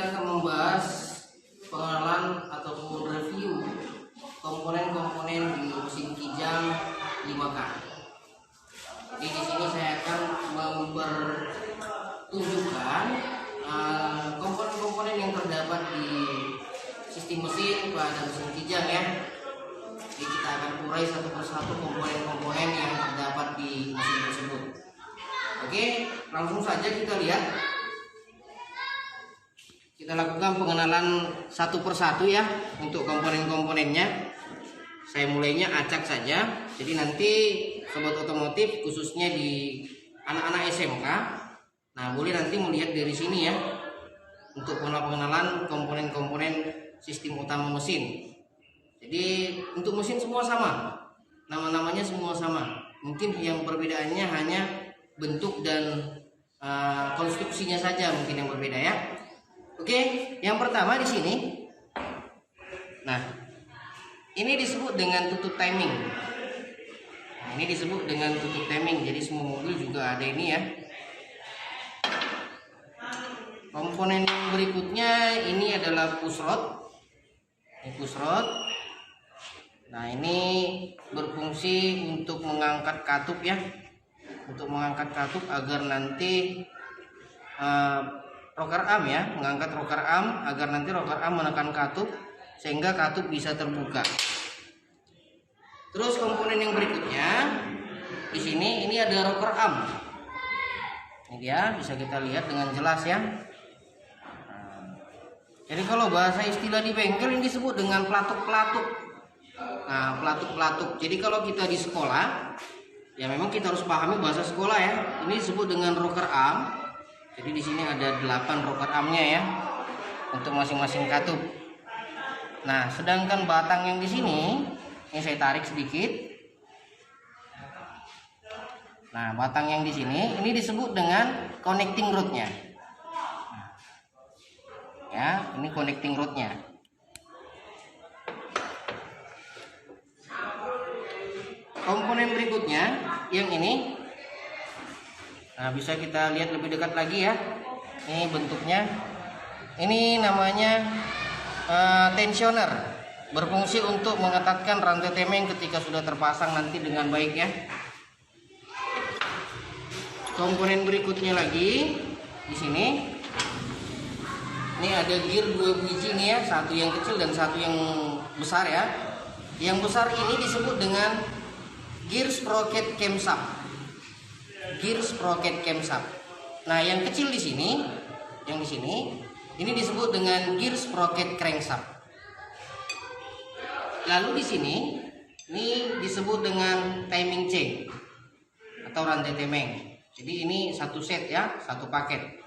kita akan membahas pengenalan ataupun review komponen-komponen di mesin Kijang 5K. Jadi di sini saya akan mempertunjukkan komponen-komponen yang terdapat di sistem mesin pada mesin Kijang ya. Jadi kita akan urai satu persatu komponen-komponen yang terdapat di mesin tersebut. Oke, langsung saja kita lihat. Kita lakukan pengenalan satu persatu ya untuk komponen-komponennya. Saya mulainya acak saja. Jadi nanti sobat otomotif khususnya di anak-anak SMK, nah boleh nanti melihat dari sini ya untuk pengenalan komponen-komponen sistem utama mesin. Jadi untuk mesin semua sama, nama-namanya semua sama. Mungkin yang perbedaannya hanya bentuk dan konstruksinya saja mungkin yang berbeda ya. Oke, yang pertama di sini. Nah, ini disebut dengan tutup timing. Nah, ini disebut dengan tutup timing. Jadi semua mobil juga ada ini ya. Komponen yang berikutnya ini adalah push rod. Ini push rod. Nah, ini berfungsi untuk mengangkat katup ya. Untuk mengangkat katup agar nanti rocker arm ya, mengangkat rocker arm agar nanti rocker arm menekan katup sehingga katup bisa terbuka. Terus komponen yang berikutnya di sini ini ada rocker arm. Ini dia bisa kita lihat dengan jelas ya. Jadi kalau bahasa istilah di bengkel ini disebut dengan pelatuk-pelatuk. Nah, pelatuk-pelatuk. Jadi kalau kita di sekolah ya memang kita harus pahami bahasa sekolah ya. Ini disebut dengan rocker arm. Jadi di sini ada 8 rocker armnya ya untuk masing-masing katup. Nah, sedangkan batang yang di sini, ini saya tarik sedikit. Nah, batang yang di sini, ini disebut dengan connecting rodnya. Ya, ini connecting rodnya. Komponen berikutnya, yang ini. Nah, bisa kita lihat lebih dekat lagi ya. Ini bentuknya. Ini namanya tensioner. Berfungsi untuk mengetatkan rantai temeng ketika sudah terpasang nanti dengan baik ya. Komponen berikutnya lagi di sini. Ini ada gear 2 biji nih ya, satu yang kecil dan satu yang besar ya. Yang besar ini disebut dengan gear sprocket camshaft. Gear sprocket camshaft. Nah, yang kecil di sini, yang di sini, ini disebut dengan gear sprocket crankshaft. Lalu di sini, ini disebut dengan timing chain atau rantai temeng. Jadi ini satu set ya, satu paket.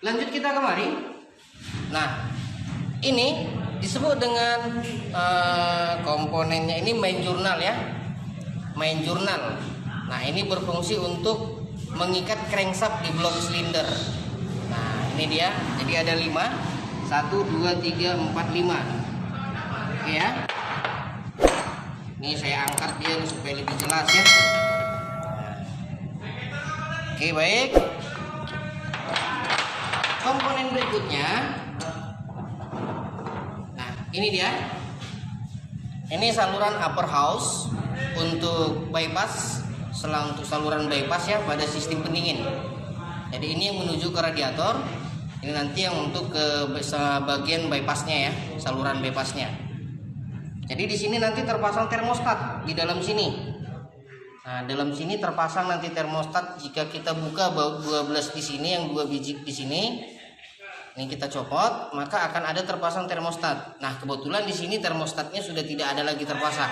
Lanjut kita kemari. Nah, ini disebut dengan komponennya ini main journal ya, main journal. Nah, ini berfungsi untuk mengikat crankshaft di blok silinder. Nah, ini dia. Jadi ada 5, 1, 2, 3, 4, 5. Oke ya. Ini saya angkat dia supaya lebih jelas ya. Oke, baik. Komponen berikutnya. Ini dia. Ini saluran upper house untuk bypass, untuk saluran bypass ya pada sistem pendingin. Jadi ini yang menuju ke radiator. Ini nanti yang untuk ke bagian bypassnya ya, saluran bypassnya. Jadi di sini nanti terpasang termostat di dalam sini. Nah, dalam sini terpasang nanti termostat. Jika kita buka 12 di sini, yang 2 biji di sini. Ini kita copot, maka akan ada terpasang termostat. Nah, kebetulan di sini termostatnya sudah tidak ada lagi terpasang.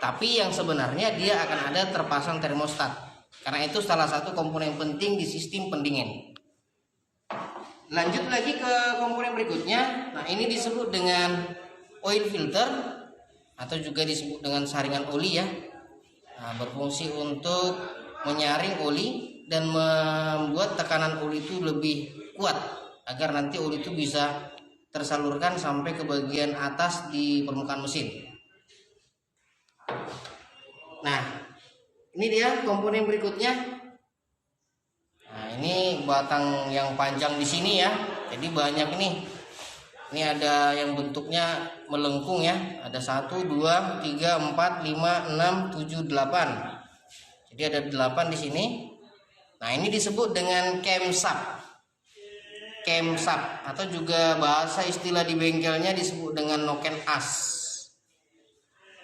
Tapi yang sebenarnya dia akan ada terpasang termostat. Karena itu salah satu komponen penting di sistem pendingin. Lanjut lagi ke komponen berikutnya. Nah, ini disebut dengan oil filter atau juga disebut dengan saringan oli ya. Nah, berfungsi untuk menyaring oli dan membuat tekanan oli itu lebih kuat agar nanti oli itu bisa tersalurkan sampai ke bagian atas di permukaan mesin. Nah, ini dia komponen berikutnya. ini batang yang panjang di sini ya. Jadi banyak nih. Ini ada yang bentuknya melengkung ya. Ada 1, 2, 3, 4, 5, 6, 7, 8. Jadi ada 8 di sini. Nah, ini disebut dengan camshaft. Camshaft atau juga bahasa istilah di bengkelnya disebut dengan noken as.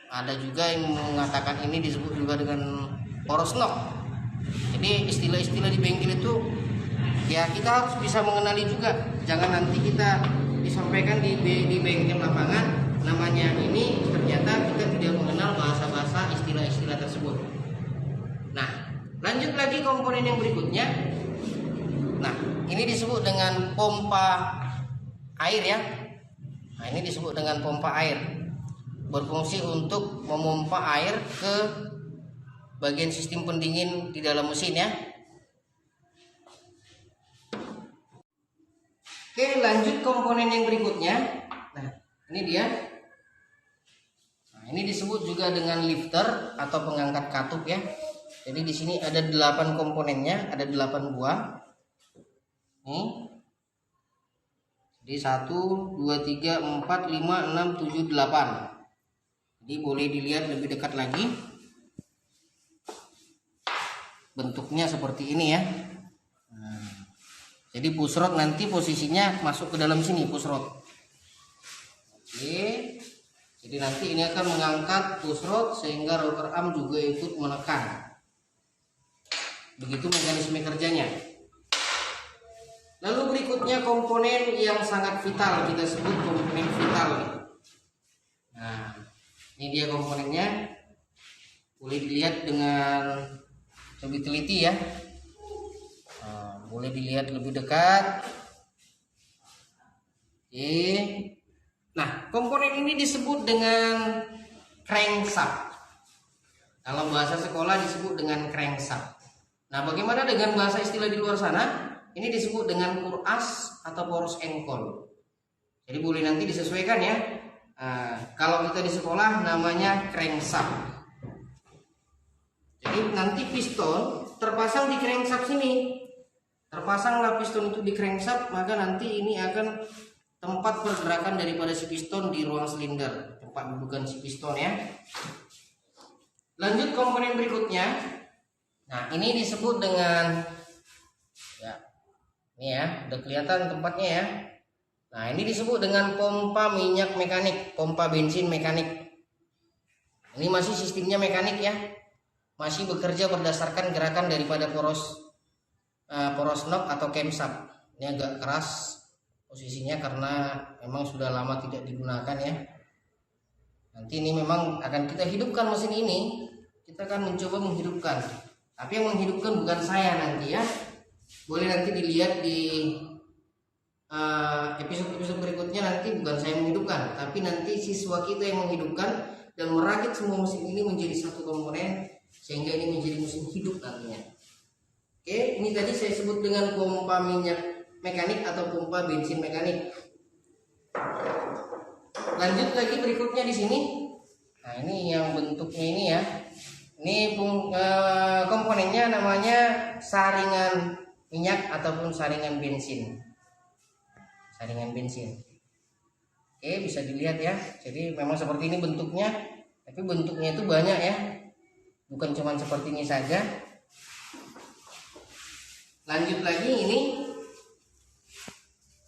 Ada juga yang mengatakan ini disebut juga dengan poros knock. Jadi istilah-istilah di bengkel itu ya kita harus bisa mengenali juga. Jangan nanti kita disampaikan di bengkel lapangan namanya ini, ternyata kita tidak mengenal bahasa-bahasa istilah-istilah tersebut. Nah, lanjut lagi komponen yang berikutnya. Nah, ini disebut dengan pompa air ya. Nah, ini disebut dengan pompa air. Berfungsi untuk memompa air ke bagian sistem pendingin di dalam mesin ya. Oke, lanjut komponen yang berikutnya. Nah, ini dia. Nah, ini disebut juga dengan lifter atau pengangkat katup ya. Jadi di sini ada 8 komponennya, ada 8 buah. Nih. Jadi 1, 2, 3, 4, 5, 6, 7, 8. Jadi boleh dilihat lebih dekat lagi. Bentuknya seperti ini ya. Nah, jadi pusrod nanti posisinya masuk ke dalam sini pusrod. Oke. Jadi nanti ini akan mengangkat pusrod sehingga rocker arm juga ikut menekan. Begitu mekanisme kerjanya. Lalu berikutnya komponen yang sangat vital, kita sebut komponen vital. Nah, ini dia komponennya. Boleh dilihat dengan lebih teliti ya. Nah, boleh dilihat lebih dekat. Oke. Nah, komponen ini disebut dengan crankshaft. Kalau bahasa sekolah disebut dengan crankshaft. Nah, bagaimana dengan bahasa istilah di luar sana? Ini disebut dengan kuras atau poros engkol. Jadi boleh nanti disesuaikan ya. Nah, kalau kita di sekolah namanya crankshaft. Jadi nanti piston terpasang di crankshaft sini. Terpasanglah piston itu di crankshaft, maka nanti ini akan tempat pergerakan daripada si piston di ruang silinder, tempat dudukan si piston ya. Lanjut komponen berikutnya. Nah, ini disebut dengan ya, ini ya, udah kelihatan tempatnya ya. Nah, ini disebut dengan pompa minyak mekanik, pompa bensin mekanik. Ini masih sistemnya mekanik ya. Masih bekerja berdasarkan gerakan daripada poros knob atau camshaft. Ini agak keras posisinya karena memang sudah lama tidak digunakan ya. Nanti ini memang akan kita hidupkan mesin ini. Kita akan mencoba menghidupkan. Tapi yang menghidupkan bukan saya nanti ya. Boleh nanti dilihat di episode-episode berikutnya, nanti bukan saya menghidupkan, tapi nanti siswa kita yang menghidupkan dan merakit semua mesin ini menjadi satu komponen sehingga ini menjadi mesin hidup nantinya. Oke, ini tadi saya sebut dengan pompa minyak mekanik atau pompa bensin mekanik. Lanjut lagi berikutnya di sini. Nah, ini yang bentuknya ini ya. Ini komponennya namanya saringan minyak ataupun saringan bensin. Saringan bensin. Oke, bisa dilihat ya. Jadi memang seperti ini bentuknya, tapi bentuknya itu banyak ya. Bukan cuma seperti ini saja. Lanjut lagi ini.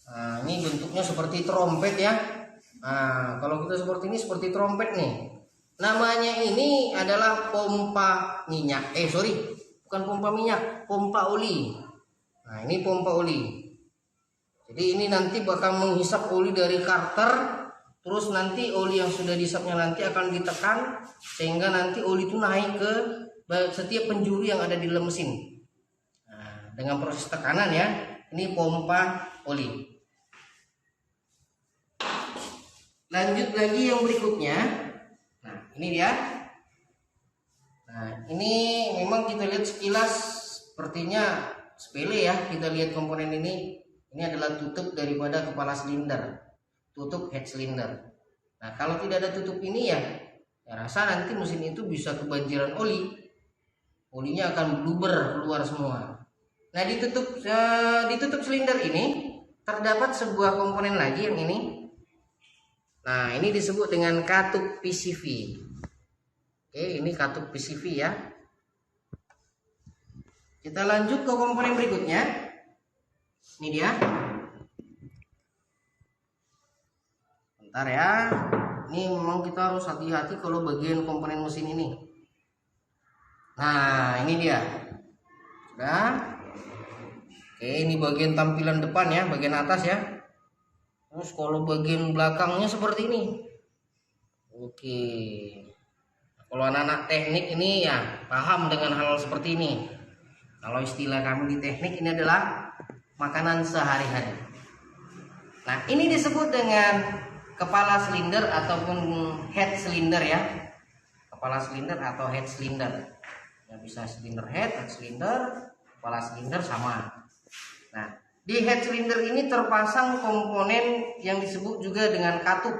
Nah, ini bentuknya seperti trompet ya. Nah, kalau kita seperti ini seperti trompet nih. Namanya ini adalah pompa minyak. Bukan pompa minyak, pompa oli. Nah, ini pompa oli. Jadi ini nanti bakal menghisap oli dari karter, terus nanti oli yang sudah dihisapnya nanti akan ditekan sehingga nanti oli itu naik ke setiap penjuru yang ada di dalam mesin. Nah, dengan proses tekanan ya. Ini pompa oli. Lanjut lagi yang berikutnya. Nah, ini dia. Nah, ini memang kita lihat sekilas sepertinya sepele ya. Kita lihat komponen ini. Ini adalah tutup daripada kepala silinder, tutup head cylinder. Nah, kalau tidak ada tutup ini ya rasa nanti mesin itu bisa kebanjiran oli. Olinya akan bluber keluar semua. Nah, ditutup silinder ini terdapat sebuah komponen lagi yang ini. Nah, ini disebut dengan katup PCV. Oke, ini katup PCV ya. Kita lanjut ke komponen berikutnya. Ini dia. Bentar ya. Ini memang kita harus hati-hati kalau bagian komponen mesin ini. Nah, ini dia. Sudah. Oke, ini bagian tampilan depan ya, bagian atas ya. Terus kalau bagian belakangnya seperti ini. Oke. Kalau anak-anak teknik ini ya paham dengan hal seperti ini. Kalau istilah kami di teknik ini adalah makanan sehari-hari. Nah, ini disebut dengan kepala silinder ataupun head silinder ya. Kepala silinder atau head silinder. Ya, bisa silinder head silinder, kepala silinder sama. Nah, di head silinder ini terpasang komponen yang disebut juga dengan katup.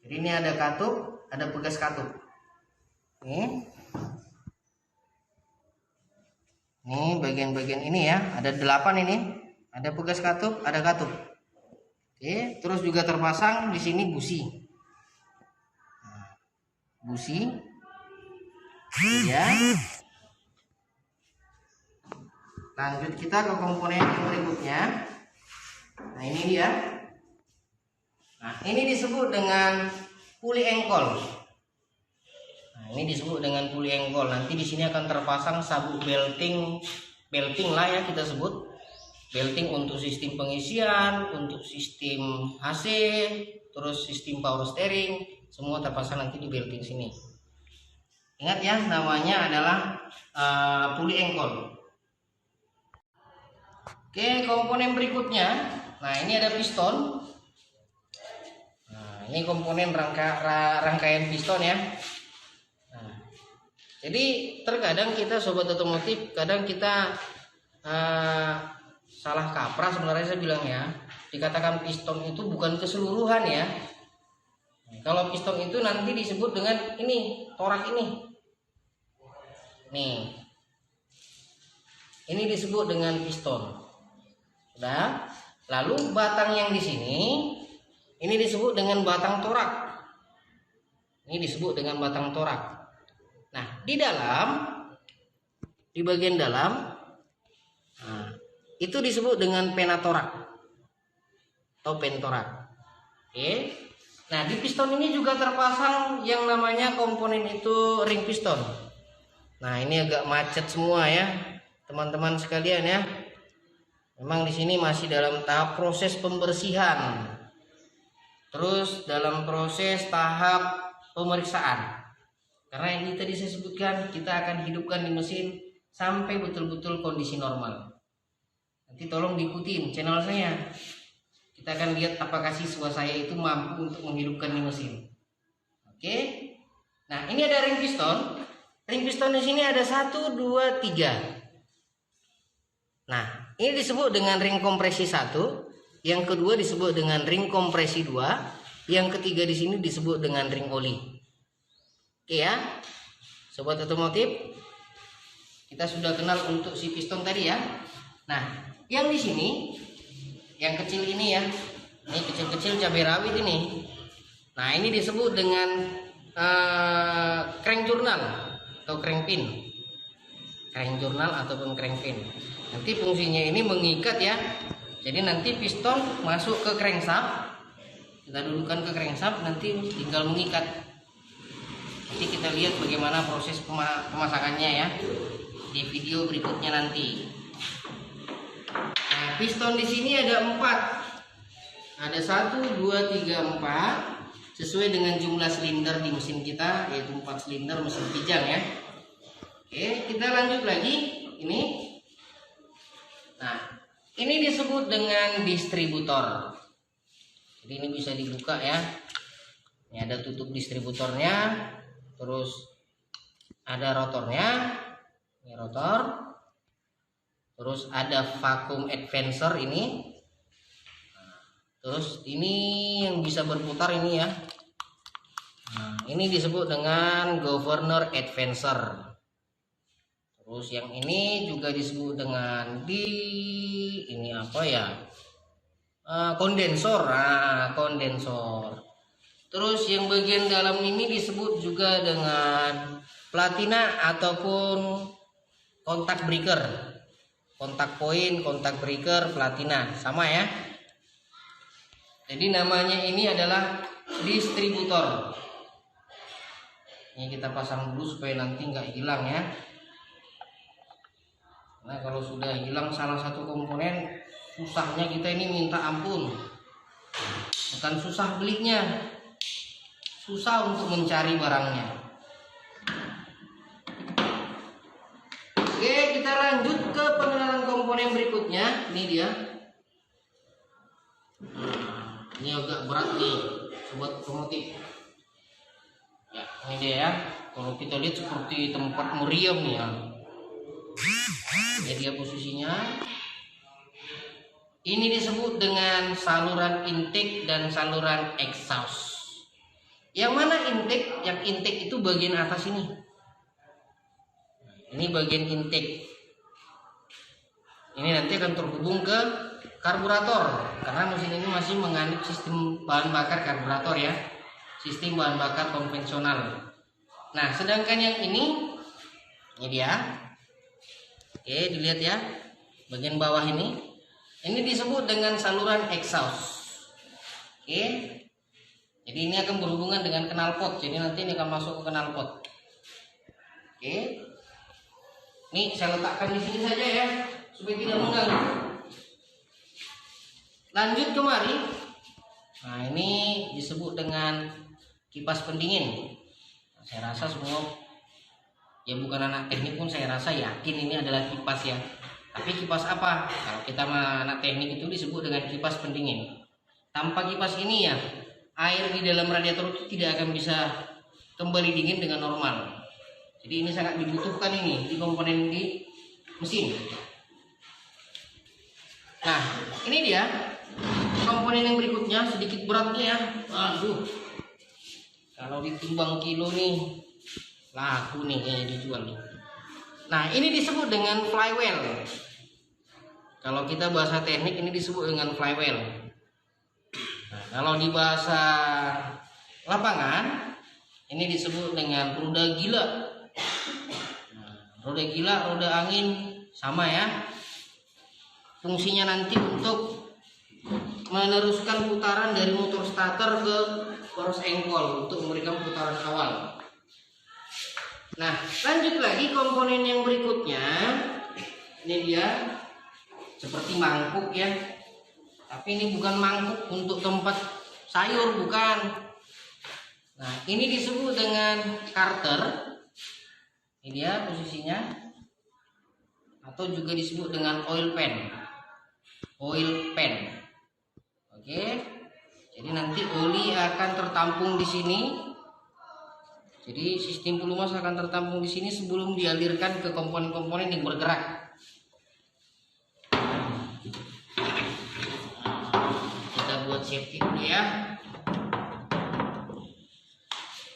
Jadi ini ada katup, ada pegas katup. Ini bagian-bagian ini ya, ada 8 ini. Ada pegas katup, ada katup. Oke, terus juga terpasang di sini busi. Nah, busi. Ya. Lanjut kita ke komponen yang berikutnya. Nah, ini dia. Nah, ini disebut dengan puli engkol. Nah, ini disebut dengan puli engkol. Nanti di sini akan terpasang sabuk belting lah ya kita sebut. Belting untuk sistem pengisian, untuk sistem AC, terus sistem power steering, semua terpasang nanti di belting sini. Ingat ya, namanya adalah puli engkol. Oke, komponen berikutnya. Nah, ini ada piston. Nah, ini komponen rangkaian piston ya. Nah, jadi terkadang kita sobat otomotif, kadang kita salah kaprah sebenarnya saya bilang ya. Dikatakan piston itu bukan keseluruhan ya. Nah, kalau piston itu nanti disebut dengan ini, torak ini. Nih. Ini disebut dengan piston. Sudah. Lalu batang yang di sini ini disebut dengan batang torak. Ini disebut dengan batang torak. Nah, di bagian dalam, nah, itu disebut dengan penatorak atau pentorak. Oke. Nah, di piston ini juga terpasang yang namanya komponen itu ring piston. Nah, ini agak macet semua ya, teman-teman sekalian ya. Memang di sini masih dalam tahap proses pembersihan. Terus dalam proses tahap pemeriksaan. Karena ini tadi saya sebutkan, kita akan hidupkan di mesin sampai betul-betul kondisi normal. Nanti tolong diikutin channel saya. Kita akan lihat apakah siswa saya itu mampu untuk menghidupkan di mesin. Oke. Nah, ini ada ring piston. Ring piston di sini ada 1, 2, 3. Nah, ini disebut dengan ring kompresi 1, yang kedua disebut dengan ring kompresi 2, yang ketiga di sini disebut dengan ring oli. Oke ya, sobat otomotif, kita sudah kenal untuk si piston tadi ya. Nah, yang di sini, yang kecil ini ya, ini kecil-kecil cabai rawit ini. Nah, ini disebut dengan crank jurnal atau crank pin, crank jurnal ataupun crank pin. Nanti fungsinya ini mengikat ya. Jadi nanti piston masuk ke crankshaft. Kita dudukkan ke crankshaft, nanti tinggal mengikat. Nanti kita lihat bagaimana proses pemasangannya ya di video berikutnya nanti. Nah, piston di sini ada 4. Ada 1, 2, 3, 4. Sesuai dengan jumlah silinder di mesin kita, yaitu 4 silinder mesin Kijang ya. Oke, kita lanjut lagi. Ini. Nah, ini disebut dengan distributor. Jadi ini bisa dibuka ya. Ini ada tutup distributornya. Terus ada rotornya. Ini rotor. Terus ada vacuum advancer ini. Nah, terus ini yang bisa berputar ini ya. Nah, ini disebut dengan governor advancer. Terus yang ini juga disebut dengan ini apa ya? Kondensor. Kondensor. Terus yang bagian dalam ini disebut juga dengan platina ataupun kontak breaker. Kontak point, kontak breaker, platina, sama ya. Jadi namanya ini adalah distributor. Ini kita pasang dulu supaya nanti nggak hilang ya. Nah kalau sudah hilang salah satu komponen, susahnya kita ini minta ampun. Bukan susah belinya, susah untuk mencari barangnya. Oke, kita lanjut ke pengenalan komponen berikutnya. Ini dia. Nah, ini agak berat nih, sobat otomotif. Ya, ini dia ya. Kalau kita lihat seperti tempat meriam nih ya. Jadi dia posisinya. Ini disebut dengan saluran intake dan saluran exhaust. Yang mana intake? Yang intake itu bagian atas ini. Ini bagian intake. Ini nanti akan terhubung ke karburator karena mesin ini masih menganut sistem bahan bakar karburator ya. Sistem bahan bakar konvensional. Nah, sedangkan yang ini dia. Oke, dilihat ya. Bagian bawah ini. Ini disebut dengan saluran exhaust. Oke. Jadi ini akan berhubungan dengan knalpot. Jadi nanti ini akan masuk ke knalpot. Oke. Ini saya letakkan di sini saja ya, supaya tidak mengganggu. Lanjut kemari. Nah, ini disebut dengan kipas pendingin. Nah, saya rasa semua ya bukan anak teknik pun saya rasa yakin ini adalah kipas ya. Tapi kipas apa? Kalau kita anak teknik itu disebut dengan kipas pendingin. Tanpa kipas ini ya, air di dalam radiator itu tidak akan bisa kembali dingin dengan normal. Jadi ini sangat dibutuhkan ini di komponen di mesin. Nah, ini dia komponen yang berikutnya, sedikit beratnya ya. Aduh, kalau ditimbang kilo nih laku nih dijual nih. Nah, ini disebut dengan flywheel. Kalau kita bahasa teknik ini disebut dengan flywheel. Nah, kalau di bahasa lapangan ini disebut dengan roda gila. Nah, roda gila, roda angin sama ya. Fungsinya nanti untuk meneruskan putaran dari motor starter ke poros engkol untuk memberikan putaran awal. Nah, lanjut lagi komponen yang berikutnya. Ini dia seperti mangkuk ya. Tapi ini bukan mangkuk untuk tempat sayur, bukan. Nah, ini disebut dengan carter. Ini dia posisinya. Atau juga disebut dengan oil pan. Oil pan. Oke. Jadi nanti oli akan tertampung di sini. Jadi sistem pelumas akan tertampung di sini sebelum dialirkan ke komponen-komponen yang bergerak. Kita buat safety dulu ya.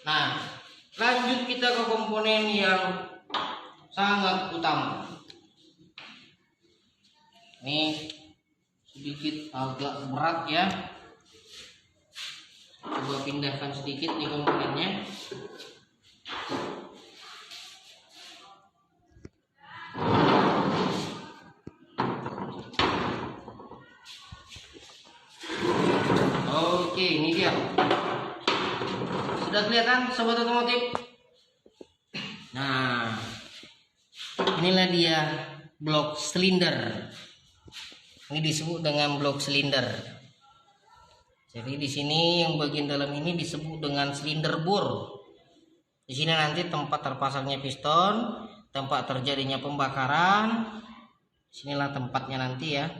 Nah, lanjut kita ke komponen yang sangat utama. Ini sedikit agak berat ya. Coba pindahkan sedikit nih komponennya. Oke, ini dia. Sudah kelihatan sobat otomotif? Nah, inilah dia blok silinder. Ini disebut dengan blok silinder. Jadi di sini yang bagian dalam ini disebut dengan silinder bor. Di sini nanti tempat terpasangnya piston, tempat terjadinya pembakaran. Sinilah tempatnya nanti ya.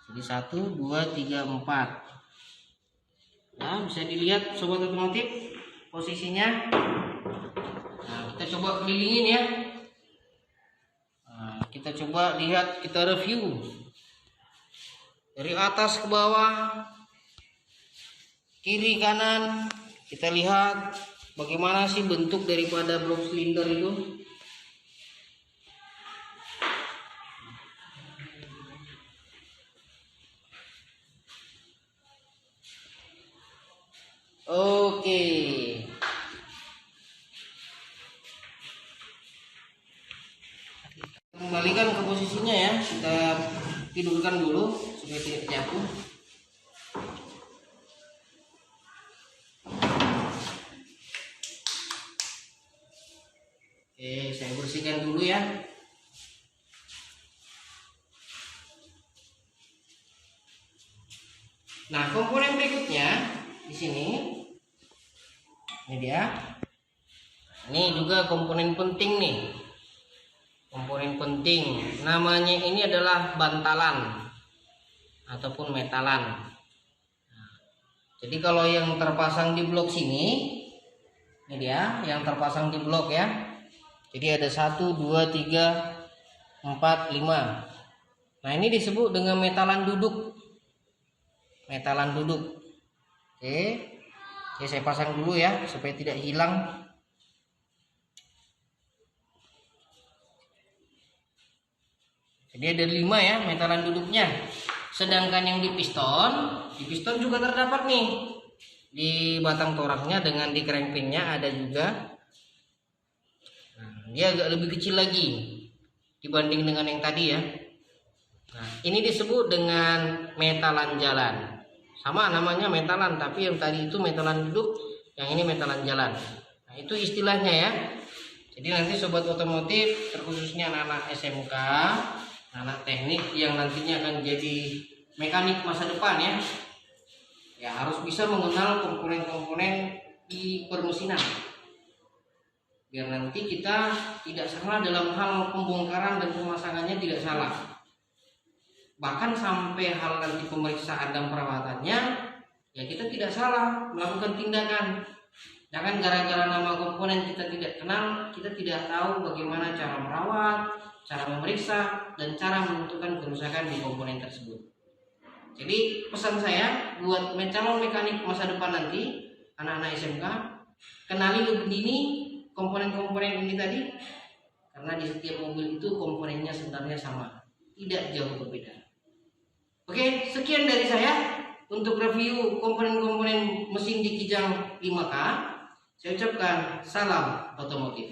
Jadi 1, 2, 3, 4. Nah, bisa dilihat sobat otomotif posisinya. Nah, kita coba kelilingin ya. Nah, kita coba lihat, kita review dari atas ke bawah, kiri kanan. Kita lihat bagaimana sih bentuk daripada blok silinder itu. Oke. Kembalikan ke posisinya ya. Kita tidurkan dulu supaya tidak jatuh. Oke, saya bersihkan dulu ya. Nah, komponen berikutnya di sini. Ini dia. Ini juga komponen penting nih. Komponen penting. Namanya ini adalah bantalan ataupun metalan. Nah, jadi kalau yang terpasang di blok sini, ini dia yang terpasang di blok ya. Jadi ada 1, 2, 3, 4, 5. Nah, ini disebut dengan metalan duduk. Metalan duduk. Oke. Oke, saya pasang dulu ya supaya tidak hilang. Jadi ada 5 ya metalan duduknya. Sedangkan yang di piston juga terdapat nih. Di batang toraknya dengan di crank pinnya ada juga. Nah, dia agak lebih kecil lagi dibanding dengan yang tadi ya. Nah, ini disebut dengan metalan jalan. Sama namanya metalan, tapi yang tadi itu metalan duduk, yang ini metalan jalan. Nah, itu istilahnya ya. Jadi nanti sobat otomotif, terkhususnya anak-anak SMK, anak teknik yang nantinya akan jadi mekanik masa depan ya, ya harus bisa mengenal komponen-komponen di permesinan. Biar nanti kita tidak salah dalam hal pembongkaran dan pemasangannya, tidak salah. Bahkan sampai hal nanti pemeriksaan dan perawatannya, ya kita tidak salah melakukan tindakan. Jangan gara-gara nama komponen kita tidak kenal, kita tidak tahu bagaimana cara merawat, cara memeriksa, dan cara menentukan kerusakan di komponen tersebut. Jadi pesan saya buat calon mekanik masa depan nanti, anak-anak SMK, kenali lebih dini komponen-komponen ini tadi, karena di setiap mobil itu komponennya sebenarnya sama, tidak jauh berbeda. Oke, sekian dari saya untuk review komponen-komponen mesin di Kijang 5K. Saya ucapkan salam otomotif.